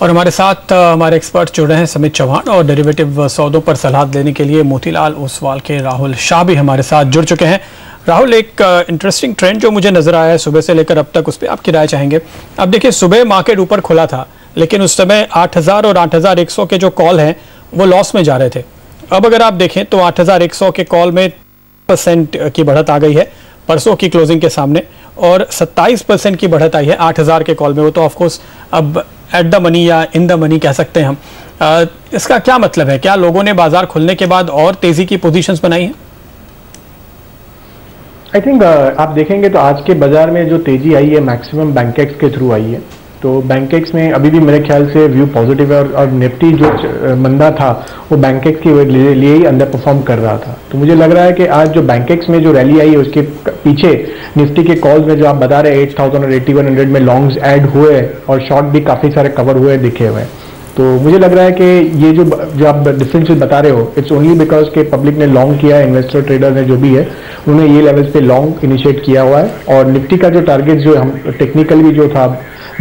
और हमारे साथ हमारे एक्सपर्ट जुड़ रहे हैं समित चौहान और डेरिवेटिव सौदों पर सलाह देने के लिए मोतीलाल ओसवाल के राहुल शाह भी हमारे साथ जुड़ चुके हैं। राहुल, एक इंटरेस्टिंग ट्रेंड जो मुझे नजर आया है सुबह से लेकर अब तक, उस पर आपकी राय चाहेंगे। अब देखिए, सुबह मार्केट ऊपर खुला था लेकिन उस समय 8000 और 8100 के जो कॉल हैं वो लॉस में जा रहे थे। अब अगर आप देखें तो 8100 के कॉल में % की बढ़त आ गई है परसों की क्लोजिंग के सामने, और 27% की बढ़त आई है 8000 के कॉल में। वो तो ऑफकोर्स अब एट द मनी या इन द मनी कह सकते हैं हम। इसका क्या मतलब है? क्या लोगों ने बाजार खुलने के बाद और तेजी की पोजीशंस बनाई हैं? आई थिंक आप देखेंगे तो आज के बाजार में जो तेजी आई है मैक्सिमम बैंकेक्स के थ्रू आई है। तो बैंकेक्स में अभी भी मेरे ख्याल से व्यू पॉजिटिव है, और निफ्टी जो मंदा था वो बैंकेक्स के लिए ही अंडर परफॉर्म कर रहा था। तो मुझे लग रहा है कि आज जो बैंकेक्स में जो रैली आई है उसके पीछे निफ्टी के कॉल्स में जो आप बता रहे हैं 8000 और 8100 में लॉन्ग्स ऐड हुए और शॉर्ट भी काफी सारे कवर हुए दिखे हुए हैं। तो मुझे लग रहा है कि ये जो आप डिफरेंसेस बता रहे हो इट्स ओनली बिकॉज के पब्लिक ने लॉन्ग किया है, इन्वेस्टर ट्रेडर ने जो भी है उन्होंने ये लेवल्स पे लॉन्ग इनिशिएट किया हुआ है। और निफ्टी का जो टारगेट जो हम टेक्निकल भी जो था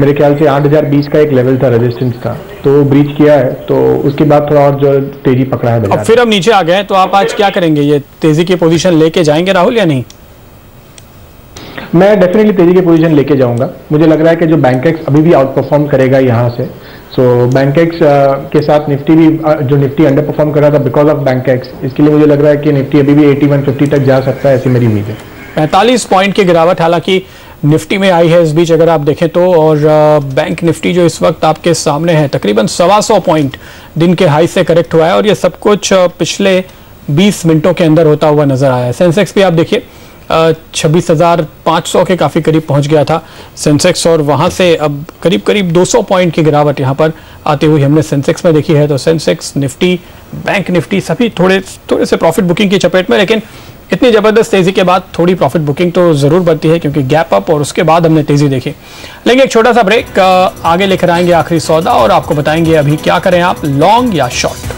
मेरे ख्याल से 8020 का एक लेवल था, रेजिस्टेंस था, तो ब्रीच किया है। तो उसके बाद थोड़ा और जो तेजी पकड़ा है बाजार। अब फिर हम नीचे आ गए, तो आप आज क्या करेंगे? ये तेजी की पोजीशन लेके जाएंगे राहुल या नहीं? मैं डेफिनेटली तेजी की पोजीशन लेके जाऊंगा। मुझे लग रहा है कि जो बैंकेक्स अभी भी आउट परफॉर्म करेगा यहाँ से। सो बैंकेक्स के साथ निफ्टी भी, जो निफ्टी अंडर परफॉर्म कर रहा था बिकॉज ऑफ बैंकेक्स, इसके लिए मुझे लग रहा है कि निफ्टी अभी भी 8150 तक जा सकता है, ऐसी मेरी उम्मीद है। 45 पॉइंट की गिरावट हालांकि निफ्टी में आई है इस बीच अगर आप देखें तो, और बैंक निफ्टी जो इस वक्त आपके सामने है तकरीबन 125 पॉइंट दिन के हाई से करेक्ट हुआ है, और ये सब कुछ पिछले 20 मिनटों के अंदर होता हुआ नजर आया है। सेंसेक्स भी आप देखिए 26,500 के काफ़ी करीब पहुंच गया था सेंसेक्स, और वहां से अब करीब करीब 200 पॉइंट की गिरावट यहां पर आते हुए हमने सेंसेक्स में देखी है। तो सेंसेक्स, निफ्टी, बैंक निफ्टी सभी थोड़े से प्रॉफिट बुकिंग की चपेट में, लेकिन इतनी ज़बरदस्त तेज़ी के बाद थोड़ी प्रॉफिट बुकिंग तो ज़रूर बनती है क्योंकि गैप अप और उसके बाद हमने तेज़ी देखी। लेकिन एक छोटा सा ब्रेक, आगे लेकर आएंगे आखिरी सौदा और आपको बताएंगे अभी क्या करें आप, लॉन्ग या शॉर्ट।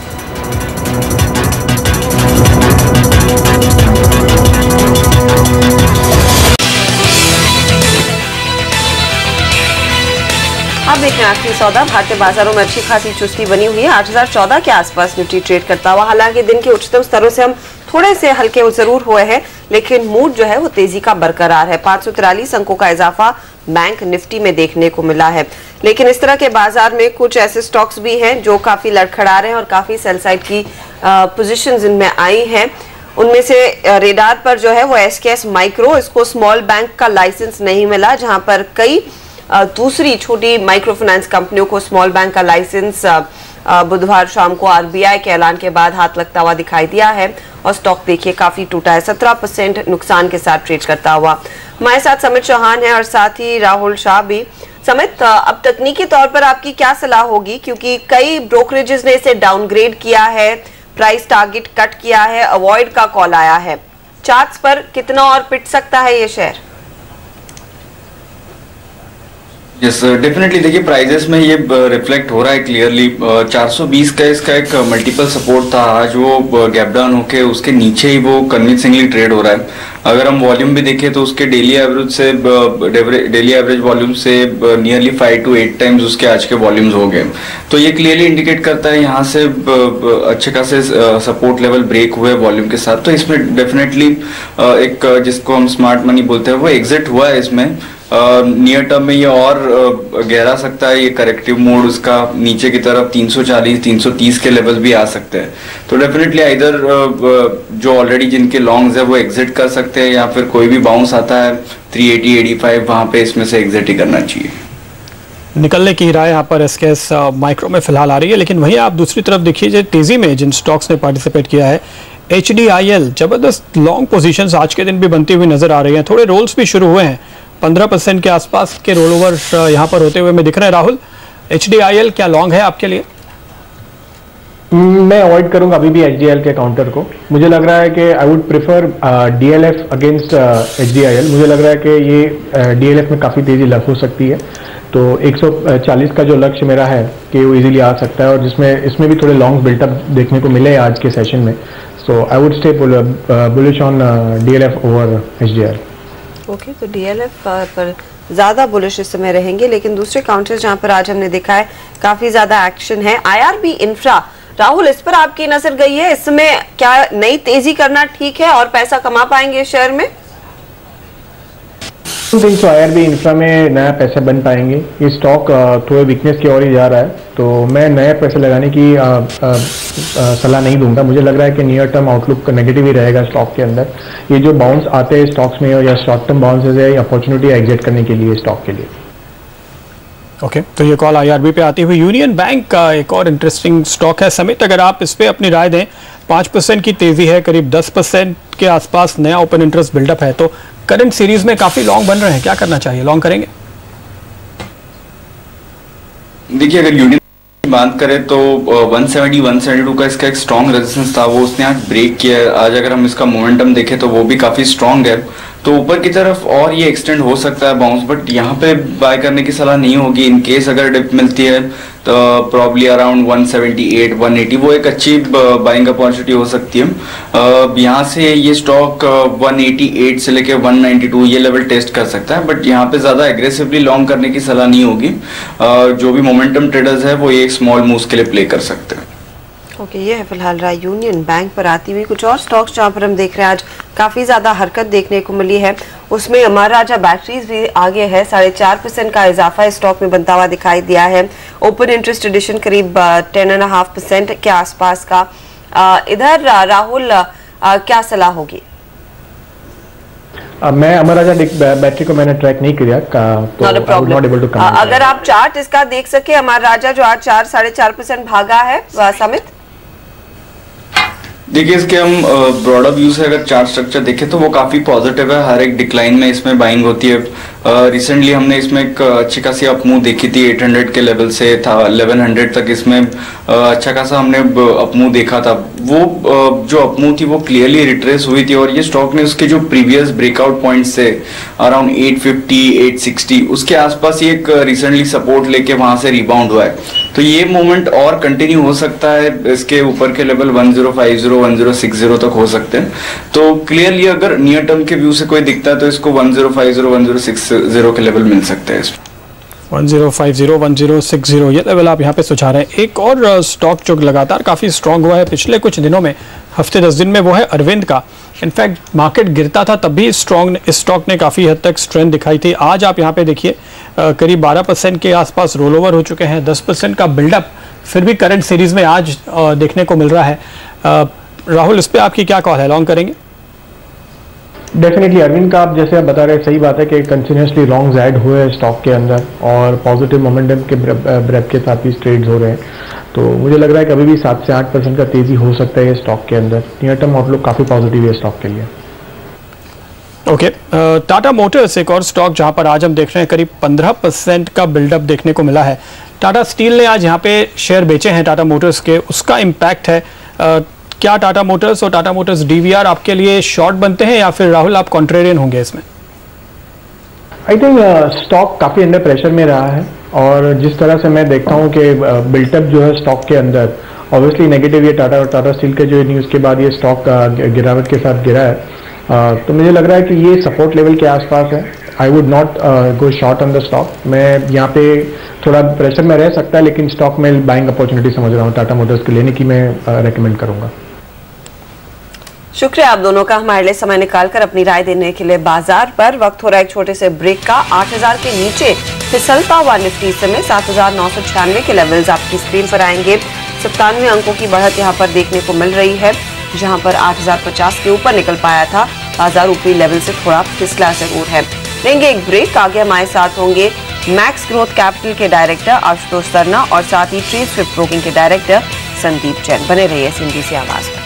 अब देखें आखिरी सौदा। भारतीय बाजारों में अच्छी खासी चुस्ती बनी हुई है। 8014 के आसपास निफ्टी ट्रेड करता हुआ, हालांकि दिन के उच्चतम स्तरों से हम थोड़े से हल्के जरूर हुए हैं, लेकिन मूड जो है वो तेजी का बरकरार है। 543 अंकों का इजाफा बैंक निफ्टी में देखने को मिला है। लेकिन इस तरह के बाजार में कुछ ऐसे स्टॉक्स भी हैं जो काफी लड़खड़ा रहे हैं और काफी सेल साइड की पोजीशंस इनमें आई हैं। उनमें से रेडार पर जो है वो SKS माइक्रो, इसको स्मॉल बैंक का लाइसेंस नहीं मिला, जहां पर कई दूसरी छोटी माइक्रो फाइनेंस कंपनियों को स्मॉल बैंक का लाइसेंस बुधवार शाम को RBI के ऐलान के बाद हाथ लगता हुआ दिखाई दिया है, और स्टॉक देखिए काफी टूटा है, 17% नुकसान के साथ ट्रेड करता हुआ। हमारे साथ समित चौहान है और साथ ही राहुल शाह भी। समित, अब तकनीकी तौर पर आपकी क्या सलाह होगी, क्योंकि कई ब्रोकरेजेस ने इसे डाउनग्रेड किया है, प्राइस टारगेट कट किया है, अवॉइड का कॉल आया है। चार्ट्स पर कितना और पिट सकता है ये शेयर? यस, डेफिनेटली देखिए प्राइजेस में ये रिफ्लेक्ट हो रहा है क्लियरली। 420 का इसका एक मल्टीपल सपोर्ट था, आज वो गैप डाउन होके उसके नीचे ही वो कन्विंसिंगली ट्रेड हो रहा है। अगर हम वॉल्यूम भी देखें तो उसके डेली एवरेज वॉल्यूम से नियरली 5 to 8 टाइम्स उसके आज के वॉल्यूम्स हो गए। तो ये क्लियरली इंडिकेट करता है यहाँ से अच्छे खासे सपोर्ट लेवल ब्रेक हुए वॉल्यूम के साथ। तो इसमें डेफिनेटली एक जिसको हम स्मार्ट मनी बोलते हैं वो एग्जिट हुआ है इसमें। नियर टर्म में ये और गहरा सकता है ये करेक्टिव मोड, उसका नीचे की तरफ 340 330 के लेवल भी आ सकते हैं। तो डेफिनेटली इधर जो ऑलरेडी जिनके लॉन्ग्स है वो एग्जिट कर सकते हैं, या फिर कोई भी बाउंस आता है 380 85 वहां पे इसमें से एग्जिट ही करना चाहिए। निकलने की राय यहाँ पर SKS माइक्रो में फिलहाल आ रही है, लेकिन वहीं आप दूसरी तरफ देखिए तेजी में जिन स्टॉक्स ने पार्टिसिपेट किया है, HDIL जबरदस्त लॉन्ग पोजीशंस आज के दिन भी बनती हुई नजर आ रही हैं। थोड़े रोल्स भी शुरू हुए हैं, 15% के आसपास के रोल ओवर यहाँ पर होते हुए मैं दिख रहे हैं। राहुल, HDIL क्या लॉन्ग है आपके लिए? मैं अवॉइड करूंगा अभी भी HDIL के काउंटर को। मुझे लग रहा है कि I would prefer DLF against HDIL। मुझे लग रहा है कि ये DLF में काफ़ी तेजी लग हो सकती है। तो 140 का जो लक्ष्य मेरा है कि वो इजीली आ सकता है, और जिसमें इसमें भी थोड़े लॉन्ग बिल्टअप देखने को मिले आज के सेशन में। So I would stay bullish on DLF over HDIL। Okay, तो DLF पर ज्यादा बुलिश इस समय रहेंगे, लेकिन दूसरे काउंटर्स जहां पर आज हमने देखा है काफी ज्यादा एक्शन है। IRB इंफ्रा, राहुल, इस पर आपकी नजर गई है, इस समय क्या नई तेजी करना ठीक है और पैसा कमा पाएंगे शेयर में? IRB इंफ्रा में नया पैसा बन पाएंगे। ये स्टॉक थोड़े वीकनेस की ओर ही जा रहा है, तो मैं नया पैसा लगाने की सलाह नहीं दूंगा। मुझे लग रहा है कि नियर टर्म आउटलुक नेगेटिव ही रहेगा स्टॉक के अंदर। ये जो बाउंस आते हैं स्टॉक्स में या शॉर्ट टर्म बाउंसेस है, अपॉर्चुनिटी एग्जिट करने के लिए स्टॉक के लिए। ओके, तो ये कॉल IRB पे आती हुई। यूनियन बैंक का एक और इंटरेस्टिंग स्टॉक है समित, अगर आप इस पे अपनी राय दें। 5% की तेजी है, करीब 10% के आसपास नया ओपन इंटरेस्ट बिल्डअप है, तो करंट सीरीज में काफी लॉन्ग बन रहे हैं, क्या करना चाहिए? लॉन्ग करेंगे? देखिए, अगर यूनियन की बात करें तो 170 172 का इसका एक स्ट्रॉन्ग रेजिस्टेंस था, वो उसने आज ब्रेक किया है। आज अगर हम इसका मोमेंटम देखें तो वो भी काफी स्ट्रॉन्ग है, तो ऊपर की तरफ और ये एक्सटेंड हो सकता है बाउंस, बट यहाँ पे बाय करने की सलाह नहीं होगी। इन केस अगर डिप मिलती है तो प्रॉब्ली अराउंड 178 180 वो एक अच्छी बाइंग अपॉर्चुनिटी हो सकती है। यहाँ से ये स्टॉक 188 से लेके 192 ये लेवल टेस्ट कर सकता है, बट यहाँ पे ज्यादा एग्रेसिवली लॉन्ग करने की सलाह नहीं होगी। जो भी मोमेंटम ट्रेडर्स है वो एक स्मॉल मूव्स के लिए प्ले कर सकते हैं। ओके, ये है फिलहाल रहा यूनियन बैंक पर आती हुई। कुछ और स्टॉक्स जहां पर हम देख रहे हैं आज काफी ज्यादा हरकत देखने को मिली है, उसमें महाराजा बैटरीज भी आगे है। 4.5% का इजाफा इस स्टॉक में बनता हुआ दिखाई दिया है। ओपन इंटरेस्ट एडिशन करीब 10.5% के आसपास का। इधर राहुल, क्या सलाह होगी? मैं अमराजा बैटरी को मैंने ट्रैक नहीं किया, तो अगर आप चार्ट इसका देख सके, अमराजा जो आज 4-4.5% भागा है समित। देखिए, इसके हम ब्रॉडर व्यू से अगर चार्ट स्ट्रक्चर देखें तो वो काफी पॉजिटिव है। हर एक डिक्लाइन में इसमें बाइंग होती है। रिसेंटली हमने इसमें एक अच्छी खासी अपमूव देखी थी, 800 के लेवल से था 1100 तक इसमें अच्छा खासा हमने अपमूव देखा था। वो जो अपमूव थी वो क्लियरली रिट्रेस हुई थी, और ये स्टॉक ने उसके जो प्रीवियस ब्रेकआउट पॉइंट से अराउंड 850 860 उसके आसपास ये एक रिसेंटली सपोर्ट लेके वहां से रिबाउंड हुआ है। तो ये मोमेंट और कंटिन्यू हो सकता है, इसके ऊपर के लेवल 1050 1060 तक हो सकते हैं। तो क्लियरली अगर नियर टर्म के व्यू से कोई दिखता है तो इसको 1050 1060 के लेवल मिल सकते हैं। 1050 1060 ये लेवल आप यहाँ पे सुझा रहे हैं। एक और स्टॉक जो लगातार काफ़ी स्ट्रांग हुआ है पिछले कुछ दिनों में, हफ्ते 10 दिन में, वो है अरविंद का। इनफैक्ट मार्केट गिरता था तब भी इस स्टॉक ने काफ़ी हद तक स्ट्रेंथ दिखाई थी। आज आप यहाँ पे देखिए करीब 12% के आसपास रोल ओवर हो चुके हैं, 10% का बिल्डअप फिर भी करंट सीरीज में आज देखने को मिल रहा है। राहुल, इस पर आपकी क्या कॉल है? लॉन्ग करेंगे? डेफिनेटली अरविंद का आप जैसे आप बता रहे हैं, सही बात है कि कंटिन्यूसली लॉन्ग्स ऐड हुए हैं स्टॉक के अंदर और पॉजिटिव मोमेंटम के ब्रेथ के साथ ही ट्रेड्स हो रहे हैं। तो मुझे लग रहा है कि अभी भी 7 से 8% का तेजी हो सकता है स्टॉक के अंदर। नियर टर्म आउटलुक काफी पॉजिटिव है स्टॉक के लिए। ओके, टाटा मोटर्स एक और स्टॉक जहां पर आज हम देख रहे हैं करीब 15% का बिल्डअप देखने को मिला है। टाटा स्टील ने आज यहाँ पे शेयर बेचे हैं टाटा मोटर्स के, उसका इम्पैक्ट है। क्या टाटा मोटर्स और टाटा मोटर्स DVR आपके लिए शॉर्ट बनते हैं, या फिर राहुल आप कॉन्ट्रेरियन होंगे इसमें? आई थिंक स्टॉक काफी अंडर प्रेशर में रहा है, और जिस तरह से मैं देखता हूँ कि बिल्टअप जो है स्टॉक के अंदर ऑब्वियसली नेगेटिव, ये टाटा स्टील के जो न्यूज़ के बाद ये स्टॉक गिरावट के साथ गिरा है। तो मुझे लग रहा है कि ये सपोर्ट लेवल के आसपास है। I would not go short on the stock. मैं यहाँ पे थोड़ा प्रेशर में रह सकता है, लेकिन स्टॉक में बाइंग अपॉर्चुनिटी समझ रहा हूँ टाटा मोटर्स के लेने की मैं रेकमेंड करूंगा। शुक्रिया आप दोनों का हमारे लिए समय निकालकर अपनी राय देने के लिए। बाजार पर वक्त हो रहा है एक छोटे से ब्रेक का। 8000 के नीचे फिसलता हुआ निफ्टी समय 7996 के लेवल्स आपकी स्क्रीन पर आएंगे। 97 अंकों की बढ़त यहां पर देखने को मिल रही है, जहां पर 8050 के ऊपर निकल पाया था। बाजार ऊपरी लेवल से थोड़ा फिसला जरूर है। लेंगे एक ब्रेक, आगे हमारे साथ होंगे मैक्स ग्रोथ कैपिटल के डायरेक्टर आशुतोष सरना और साथ ही ट्रेड स्विफ्ट ब्रोकिंग के डायरेक्टर संदीप जैन। बने रहिए SMG से आवाज।